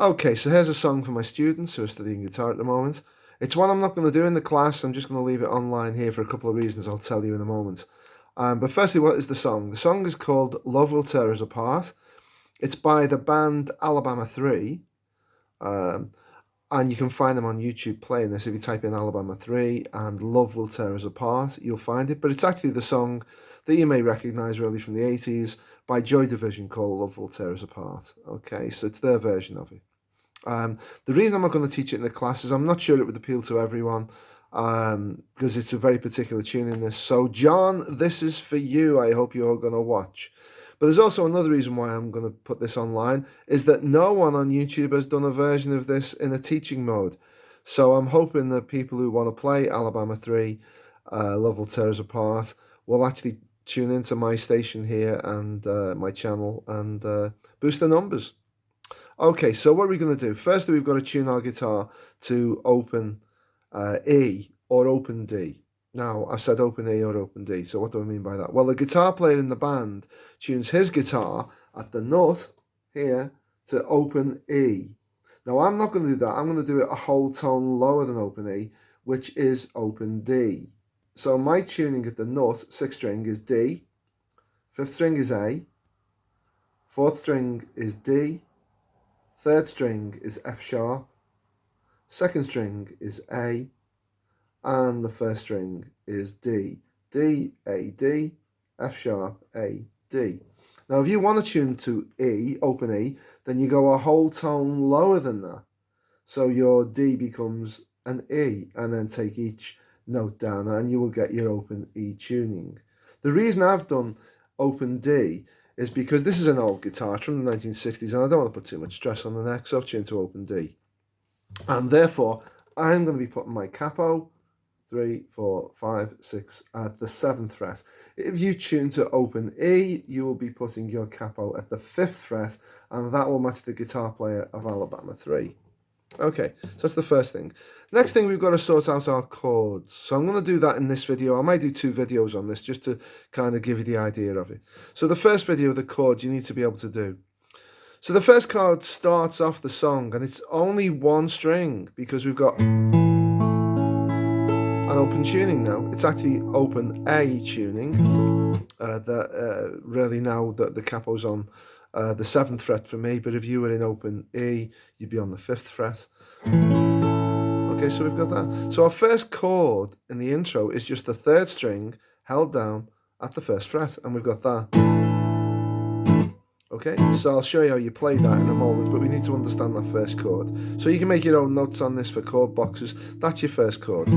Okay, so here's a song for my students who are studying guitar at the moment. It's one I'm not going to do in the class. I'm just going to leave it online here for a couple of reasons I'll tell you in a moment. But firstly, what is the song? The song is called Love Will Tear Us Apart. It's by the band Alabama 3. And you can find them on YouTube playing this. If you type in Alabama 3 and Love Will Tear Us Apart, you'll find it. But it's actually the song that you may recognise really from the 80s by Joy Division called Love Will Tear Us Apart. Okay, so it's their version of it. The reason I'm not going to teach it in the class is I'm not sure it would appeal to everyone because it's a very particular tune in this. So, John, this is for you. I hope you're going to watch. But there's also another reason why I'm going to put this online, is that no one on YouTube has done a version of this in a teaching mode. So I'm hoping that people who want to play Alabama 3, Love Will Tear Us Apart, will actually tune into my station here and my channel and boost the numbers. Okay, so what are we going to do? Firstly, we've got to tune our guitar to open E or open D. Now, I've said open E or open D, so what do I mean by that? Well, the guitar player in the band tunes his guitar at the nut here to open E. Now, I'm not going to do that. I'm going to do it a whole tone lower than open E, which is open D. So my tuning at the nut, 6th string, is D, 5th string is A, 4th string is D, 3rd string is F sharp, 2nd string is A, and the 1st string is D. D, A, D, F sharp, A, D. Now, if you want to tune to E, open E, then you go a whole tone lower than that. So your D becomes an E, and then take each note down, and you will get your open E tuning. The reason I've done open D is because this is an old guitar from the 1960s, and I don't want to put too much stress on the neck, so I've tuned to open D. And therefore, I'm going to be putting my capo 3, 4, 5, 6 at the 7th fret. If you tune to open E, you will be putting your capo at the 5th fret, and that will match the guitar player of Alabama 3. Okay, so that's the first thing. Next thing, we've got to sort out our chords. So I'm going to do that in this video. I might do 2 videos on this just to kind of give you the idea of it. So the first video, the chords you need to be able to do. So the first chord starts off the song, and it's only 1 string because we've got an open tuning now. It's actually open A tuning. Really now that the capo's on the 7th fret for me, but if you were in open E, you'd be on the 5th fret. Okay, so we've got that. So our first chord in the intro is just the 3rd string held down at the 1st fret, and we've got that. Okay, so I'll show you how you play that in a moment, but we need to understand that first chord. So you can make your own notes on this for chord boxes. That's your first chord.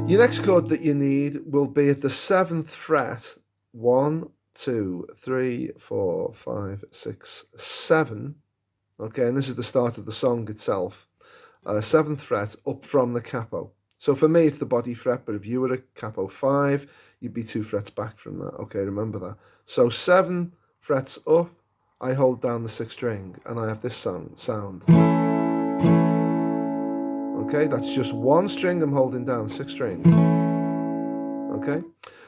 Your next chord that you need will be at the 7th fret. 1, 2, 3, 4, 5, 6, 7. Okay, and this is the start of the song itself. 7th fret up from the capo. So for me, it's the body fret, but if you were a capo 5, you'd be 2 frets back from that. Okay, remember that. So 7 frets up, I hold down the 6th string, and I have this sound. Okay, that's just 1 string I'm holding down, 6th string. Okay,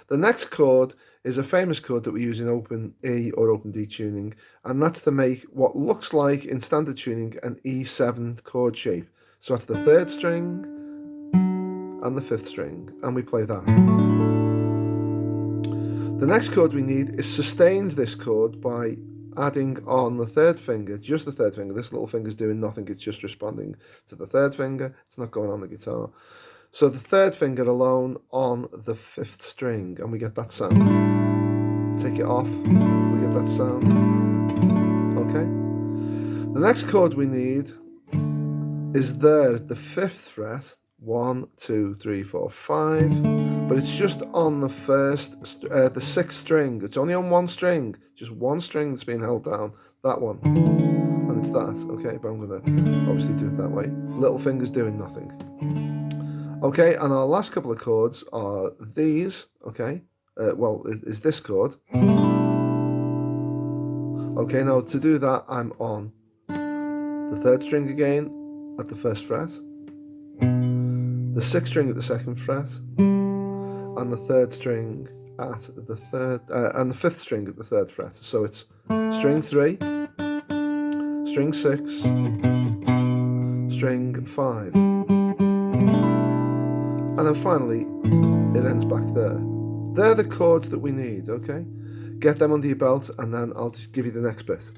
the next chord is a famous chord that we use in open E or open D tuning, and that's to make what looks like in standard tuning an E7 chord shape. So that's the 3rd string and the 5th string, and we play that. The next chord we need is sustains this chord by adding on the 3rd finger, just the 3rd finger. This little finger's doing nothing, it's just responding to the 3rd finger. It's not going on the guitar. So the 3rd finger alone on the 5th string, and we get that sound. Take it off, we get that sound. Okay. The next chord we need is there at the 5th fret. 1, 2, 3, 4, 5. But it's just on the 6th string. It's only on 1 string. Just 1 string that's being held down. That one. And it's that. Okay, but I'm going to obviously do it that way. Little finger's doing nothing. Okay, and our last couple of chords are these. Okay, is this chord. Okay, now to do that, I'm on the 3rd string again at the 1st fret. The 6th string at the 2nd fret, and the 3rd string at the 3rd, and the 5th string at the 3rd fret. So it's string 3, string 6, string 5, and then finally it ends back there. They're the chords that we need, okay? Get them under your belt and then I'll just give you the next bit.